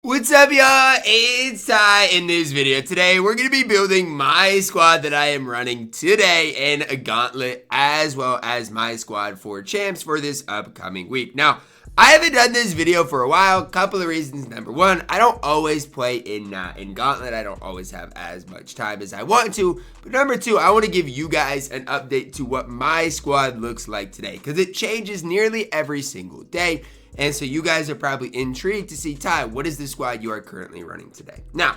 What's up, y'all? It's Ty. In this video today, we're going to be building my squad that I am running today in a Gauntlet, as well as my squad for champs for this upcoming week. Now, I haven't done this video for a while. Couple of reasons. Number one, I don't always play in Gauntlet. I don't always have as much time as I want to. But number two, I want to give you guys an update to what my squad looks like today, because it changes nearly every single day. And so you guys are probably intrigued to see, Ty, what is the squad you are currently running today? Now,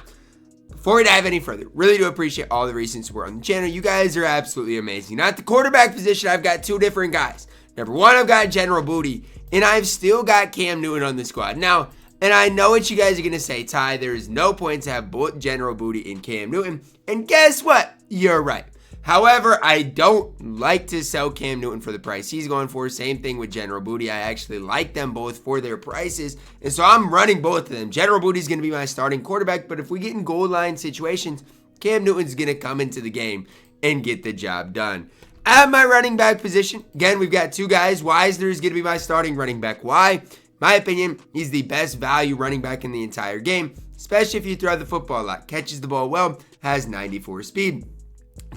before we dive any further, really do appreciate all the recent support on the channel. You guys are absolutely amazing. Now, at the quarterback position, I've got two different guys. Number one, I've got General Booty, and I've still got Cam Newton on the squad. Now, and I know what you guys are going to say, Ty, there is no point to have both General Booty and Cam Newton. And guess what? You're right. However, I don't like to sell Cam Newton for the price he's going for. Same thing with General Booty. I actually like them both for their prices. And so I'm running both of them. General Booty is going to be my starting quarterback. But if we get in goal line situations, Cam Newton's going to come into the game and get the job done. At my running back position, again, we've got two guys. Wisner is going to be my starting running back. Why? My opinion, he's the best value running back in the entire game, especially if you throw the football a lot. Catches the ball well, has 94 speed.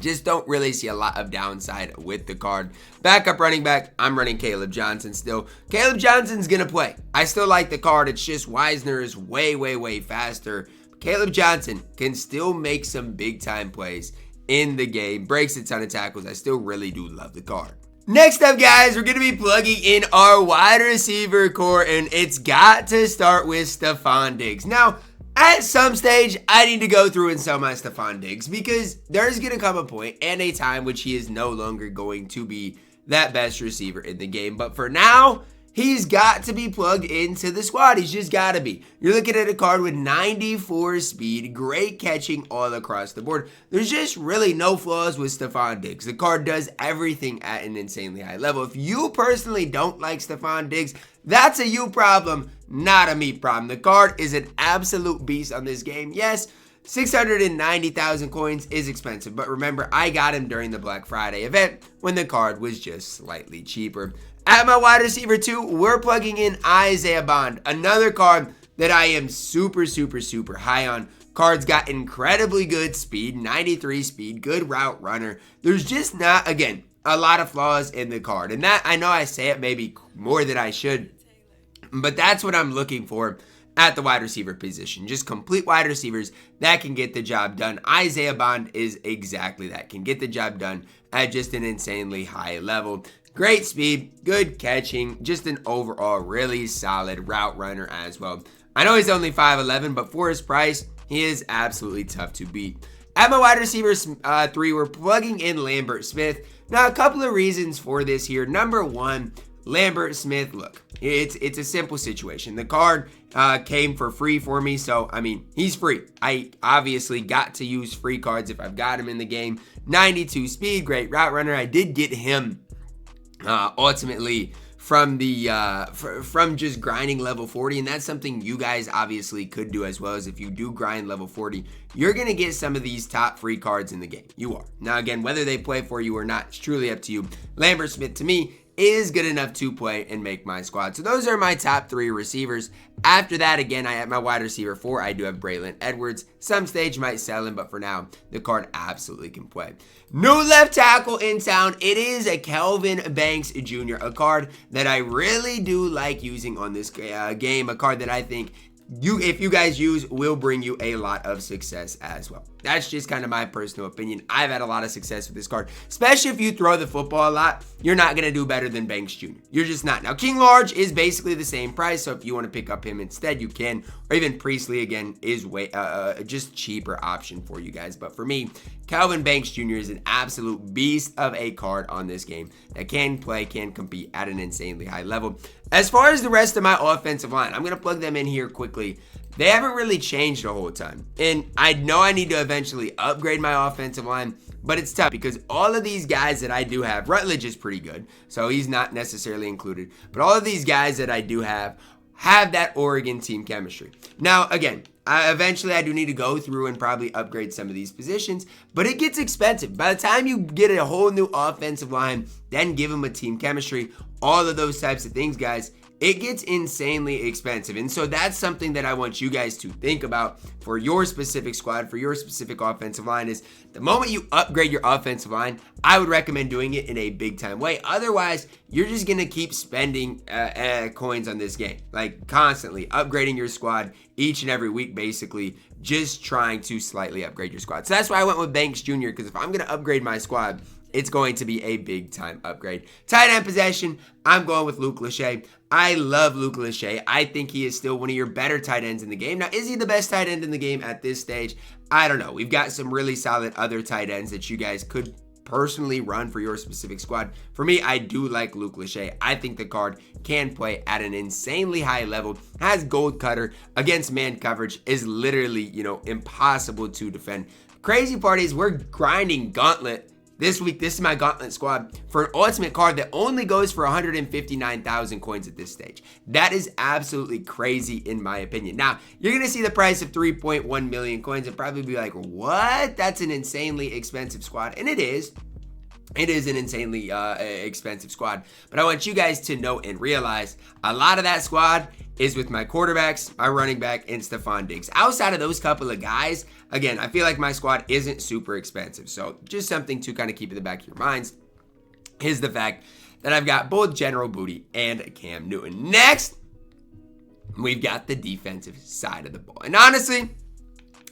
Just don't really see a lot of downside with the card. Backup running back, I'm running Caleb Johnson still. Caleb Johnson's going to play. I still like the card. It's just Wisner is way faster. Caleb Johnson can still make some big time plays in the game. Breaks a ton of tackles. I still really do love the card. Next up, guys, we're going to be plugging in our wide receiver core, and it's got to start with Stefon Diggs. Now, at some stage, I need to go through and sell my Stefon Diggs, because there's going to come a point and a time which he is no longer going to be that best receiver in the game. But for now, he's got to be plugged into the squad. He's just got to be. You're looking at a card with 94 speed, great catching all across the board. There's just really no flaws with Stefon Diggs. The card does everything at an insanely high level. If you personally don't like Stefon Diggs, that's a you problem, not a me problem. The card is an absolute beast on this game. Yes, 690,000 coins is expensive, but remember, I got him during the Black Friday event when the card was just slightly cheaper. At my wide receiver 2, we're plugging in Isaiah Bond, another card that I am super high on. Card's got incredibly good speed, 93 speed, good route runner. There's just not, again, a lot of flaws in the card. And that, I know I say it maybe more than I should, but that's what I'm looking for at the wide receiver position. Just complete wide receivers that can get the job done. Isaiah Bond is exactly that. Can get the job done at just an insanely high level. Great speed, good catching, just an overall really solid route runner as well. I know he's only 5'11", but for his price, he is absolutely tough to beat. At my wide receiver 3, we're plugging in Lambert Smith. Now, a couple of reasons for this here. Number one, Lambert Smith, look, it's a simple situation. The card came for free for me, so, I mean, he's free. I obviously got to use free cards if I've got him in the game. 92 speed, great route runner. I did get him ultimately from the from just grinding level 40, and that's something you guys obviously could do as well. As if you do grind level 40, you're gonna get some of these top free cards in the game. You are. Now again, whether they play for you or not, it's truly up to you. Lambert Smith, to me, is good enough to play and make my squad. So those are my top 3 receivers. After that, again, I have my wide receiver 4. I do have Braylon Edwards. Some stage might sell him, but for now, the card absolutely can play. New left tackle in town. It is a Kelvin Banks Jr., a card that I really do like using on this game, a card that I think if you guys use, will bring you a lot of success as well. That's just kind of my personal opinion. I've had a lot of success with this card, especially if you throw the football a lot. You're not going to do better than Banks Jr. You're just not. Now, King Large is basically the same price, so if you want to pick up him instead, you can. Or even Priestley, again, is way just cheaper option for you guys. But for me, Kelvin Banks Jr. is an absolute beast of a card on this game that can play, can compete at an insanely high level. As far as the rest of my offensive line, I'm going to plug them in here quickly. They haven't really changed a whole ton. And I know I need to eventually upgrade my offensive line, but it's tough because all of these guys that I do have, Rutledge is pretty good, so he's not necessarily included. But all of these guys that I do have that Oregon team chemistry. Now, again, eventually I do need to go through and probably upgrade some of these positions, but it gets expensive. By the time you get a whole new offensive line, then give them a team chemistry, all of those types of things, guys, it gets insanely expensive. And so that's something that I want you guys to think about for your specific squad, for your specific offensive line, is the moment you upgrade your offensive line, I would recommend doing it in a big time way. Otherwise, you're just going to keep spending coins on this game, like constantly upgrading your squad each and every week, basically just trying to slightly upgrade your squad. So that's why I went with Banks Jr., because if I'm going to upgrade my squad, it's going to be a big time upgrade. Tight end possession, I'm going with Luke Lachey. I love Luke Lachey. I think he is still one of your better tight ends in the game. Now, is he the best tight end in the game at this stage? I don't know. We've got some really solid other tight ends that you guys could personally run for your specific squad. For me, I do like Luke Lachey. I think the card can play at an insanely high level, has gold cutter against man coverage, is literally, impossible to defend. Crazy part is we're grinding Gauntlet this week. This is my Gauntlet squad for an ultimate card that only goes for 159,000 coins at this stage. That is absolutely crazy in my opinion. Now, you're going to see the price of 3.1 million coins and probably be like, what? That's an insanely expensive squad. And it is. It is an insanely expensive squad. But I want you guys to know and realize a lot of that squad is with my quarterbacks, my running back, and Stephon Diggs. Outside of those couple of guys, again, I feel like my squad isn't super expensive. So just something to kind of keep in the back of your minds is the fact that I've got both General Booty and Cam Newton. Next, we've got the defensive side of the ball. And honestly,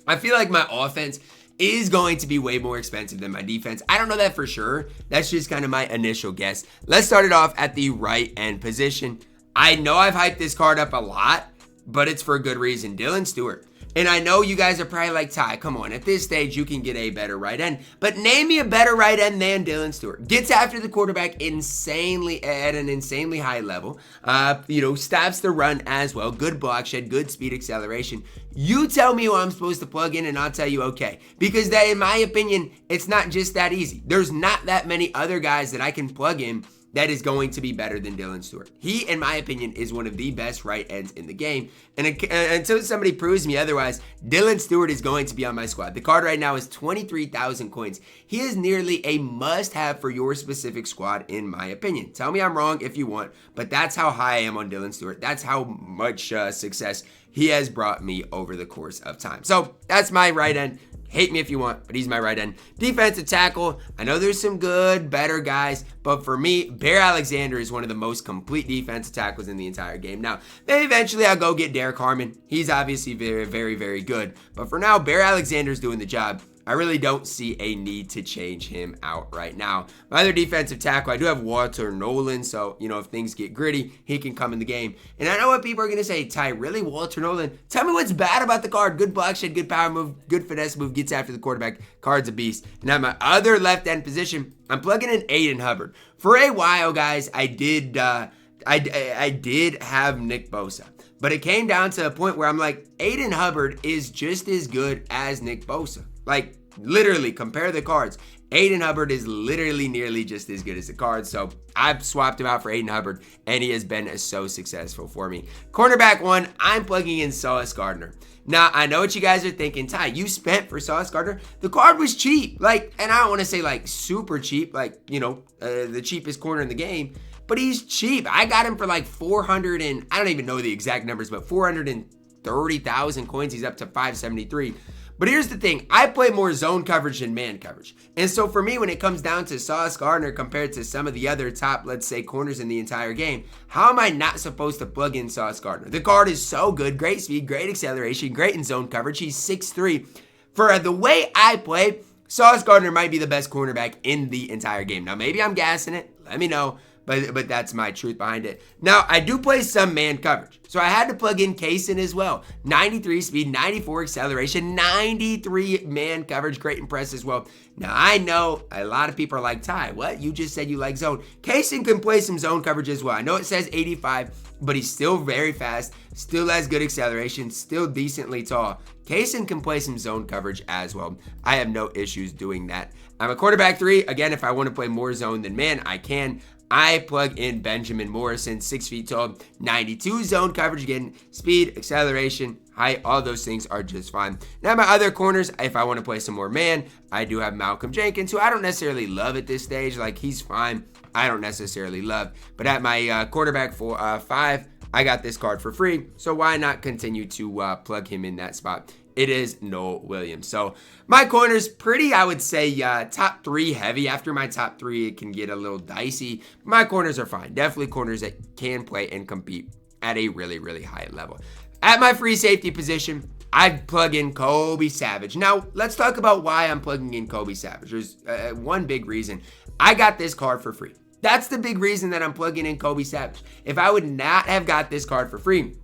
I feel like my offense is going to be way more expensive than my defense. I don't know that for sure. That's just kind of my initial guess. Let's start it off at the right end position. I know I've hyped this card up a lot, but it's for a good reason. Dylan Stewart. And I know you guys are probably like, Ty, come on. At this stage, you can get a better right end. But name me a better right end than Dylan Stewart. Gets after the quarterback insanely at an insanely high level. Stops the run as well. Good block shed, good speed acceleration. You tell me who I'm supposed to plug in and I'll tell you okay. Because that, in my opinion, it's not just that easy. There's not that many other guys that I can plug in that is going to be better than Dylan Stewart. He, in my opinion, is one of the best right ends in the game. And until somebody proves me otherwise, Dylan Stewart is going to be on my squad. The card right now is 23,000 coins. He is nearly a must-have for your specific squad, in my opinion. Tell me I'm wrong if you want, but that's how high I am on Dylan Stewart. That's how much success he has brought me over the course of time. So that's my right end. Hate me if you want, but he's my right end. Defensive tackle, I know there's some good, better guys, but for me, Bear Alexander is one of the most complete defensive tackles in the entire game. Now, maybe eventually I'll go get Derek Harmon. He's obviously very, very, very good. But for now, Bear Alexander's doing the job. I really don't see a need to change him out right now. My other defensive tackle, I do have Walter Nolan, so, if things get gritty, he can come in the game. And I know what people are going to say, Ty, really, Walter Nolan? Tell me what's bad about the card. Good block shed, good power move, good finesse move, gets after the quarterback. Card's a beast. And at my other left end position, I'm plugging in Aiden Hubbard. For a while, guys, I did have Nick Bosa. But it came down to a point where I'm like, Aiden Hubbard is just as good as Nick Bosa. Like, literally, compare the cards. Aiden Hubbard is literally nearly just as good as the cards. So I've swapped him out for Aiden Hubbard, and he has been so successful for me. Cornerback one, I'm plugging in Sauce Gardner. Now, I know what you guys are thinking. Ty, you spent for Sauce Gardner. The card was cheap. And I don't want to say super cheap, the cheapest corner in the game. But he's cheap. I got him for 400 and I don't even know the exact numbers, but 430,000 coins. He's up to 573. But here's the thing, I play more zone coverage than man coverage. And so for me, when it comes down to Sauce Gardner compared to some of the other top, let's say, corners in the entire game, how am I not supposed to plug in Sauce Gardner? The card is so good, great speed, great acceleration, great in zone coverage. He's 6'3". For the way I play, Sauce Gardner might be the best cornerback in the entire game. Now, maybe I'm gassing it. Let me know. But that's my truth behind it. Now, I do play some man coverage. So I had to plug in Kaysen as well. 93 speed, 94 acceleration, 93 man coverage. Great and press as well. Now, I know a lot of people are like, Ty, what? You just said you like zone. Kaysen can play some zone coverage as well. I know it says 85, but he's still very fast, still has good acceleration, still decently tall. Kaysen can play some zone coverage as well. I have no issues doing that. I'm a quarterback 3. Again, if I want to play more zone than man, I can. I plug in Benjamin Morrison, 6 feet tall, 92 zone coverage. Again, speed, acceleration, height, all those things are just fine. Now, my other corners, if I want to play some more man, I do have Malcolm Jenkins, who I don't necessarily love at this stage. He's fine. I don't necessarily love. But at my quarterback 5, I got this card for free, so why not continue to plug him in that spot? It is Noah Williams. So my corner's pretty, I would say, top 3 heavy. After my top 3, it can get a little dicey. My corners are fine. Definitely corners that can play and compete at a really, really high level. At my free safety position, I'd plug in Kobe Savage. Now, let's talk about why I'm plugging in Kobe Savage. There's one big reason. I got this card for free. That's the big reason that I'm plugging in Kobe Savage. If I would not have got this card for free,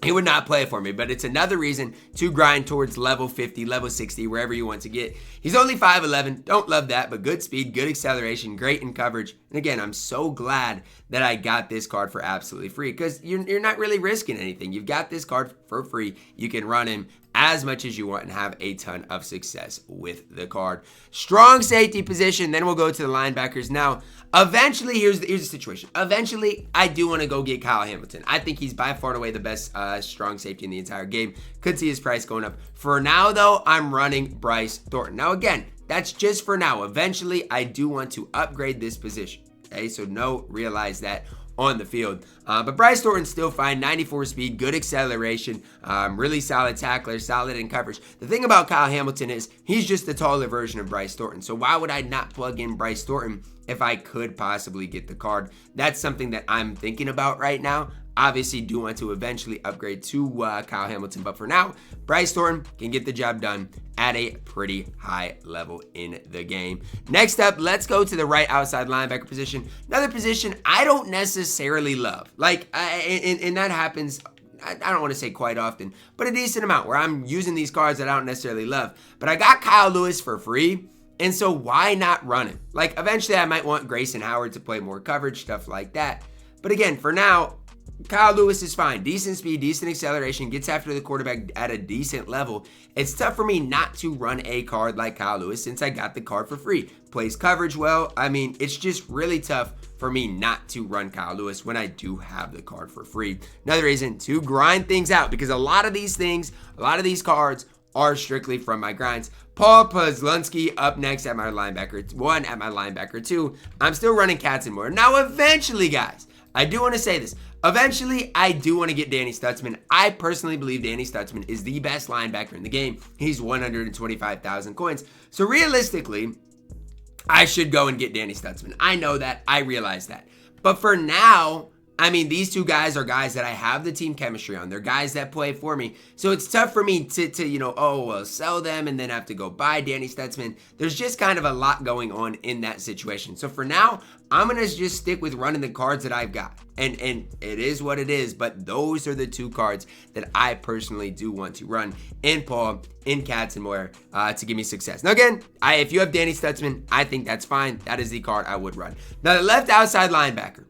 he would not play for me, but it's another reason to grind towards level 50, level 60, wherever you want to get. He's only 5'11", don't love that, but good speed, good acceleration, great in coverage. And again, I'm so glad that I got this card for absolutely free because you're not really risking anything. You've got this card for free. You can run him as much as you want and have a ton of success with the card. Strong safety position, then we'll go to the linebackers. Now, eventually, here's the situation. Eventually, I do want to go get Kyle Hamilton. I think he's by far and away the best strong safety in the entire game. Could see his price going up. For now, though, I'm running Bryce Thornton. Now, again, that's just for now. Eventually, I do want to upgrade this position. Okay, so realize that on the field. But Bryce Thornton's still fine. 94 speed, good acceleration, really solid tackler, solid in coverage. The thing about Kyle Hamilton is he's just the taller version of Bryce Thornton. So why would I not plug in Bryce Thornton if I could possibly get the card? That's something that I'm thinking about right now. Obviously, do want to eventually upgrade to Kyle Hamilton. But for now, Bryce Thornton can get the job done at a pretty high level in the game. Next up, let's go to the right outside linebacker position. Another position I don't necessarily love. And that happens, I don't want to say quite often, but a decent amount where I'm using these cards that I don't necessarily love. But I got Kyle Lewis for free. And so why not run him? Eventually I might want Grayson Howard to play more coverage, stuff like that. But again, for now, Kyle Lewis is fine. Decent speed, decent acceleration, gets after the quarterback at a decent level. It's tough for me not to run a card like Kyle Lewis since I got the card for free. Plays coverage well. I mean, it's just really tough for me not to run Kyle Lewis when I do have the card for free. Another reason to grind things out because a lot of these cards are strictly from my grinds. Paul Posluszny up next at my linebacker 1, at my linebacker 2. I'm still running Katzenmoyer. Now, eventually, guys, I do want to say this. Eventually, I do want to get Danny Stutzman. I personally believe Danny Stutzman is the best linebacker in the game. He's 125,000 coins. So realistically, I should go and get Danny Stutzman. I know that. I realize that. But for now, I mean, these two guys are guys that I have the team chemistry on. They're guys that play for me. So it's tough for me to sell them and then have to go buy Danny Stutzman. There's just kind of a lot going on in that situation. So for now, I'm going to just stick with running the cards that I've got. And it is what it is, but those are the two cards that I personally do want to run in Paul, in Katzenmoyer, to give me success. Now again, if you have Danny Stutzman, I think that's fine. That is the card I would run. Now the left outside linebacker.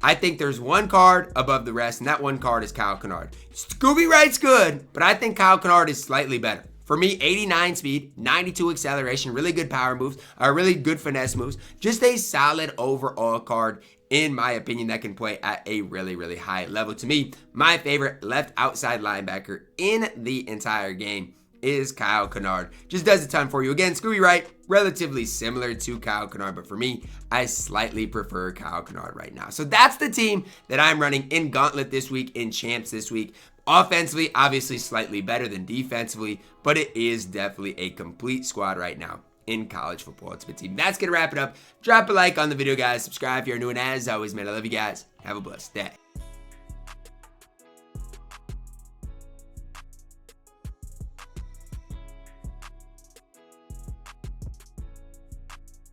I think there's one card above the rest, and that one card is Kyle Kennard. Scooby Wright's good, but I think Kyle Kennard is slightly better. For me, 89 speed, 92 acceleration, really good power moves, really good finesse moves. Just a solid overall card, in my opinion, that can play at a really, really high level. To me, my favorite left outside linebacker in the entire game is Kyle Kennard. Just does a ton for you. Again, Scooby Wright, relatively similar to Kyle Kennard, but for me, I slightly prefer Kyle Kennard right now. So that's the team that I'm running in Gauntlet this week, in Champs this week. Offensively, obviously slightly better than defensively, but it is definitely a complete squad right now in College Football Ultimate Team. That's going to wrap it up. Drop a like on the video, guys. Subscribe if you're new, and as always, man, I love you guys. Have a blessed day.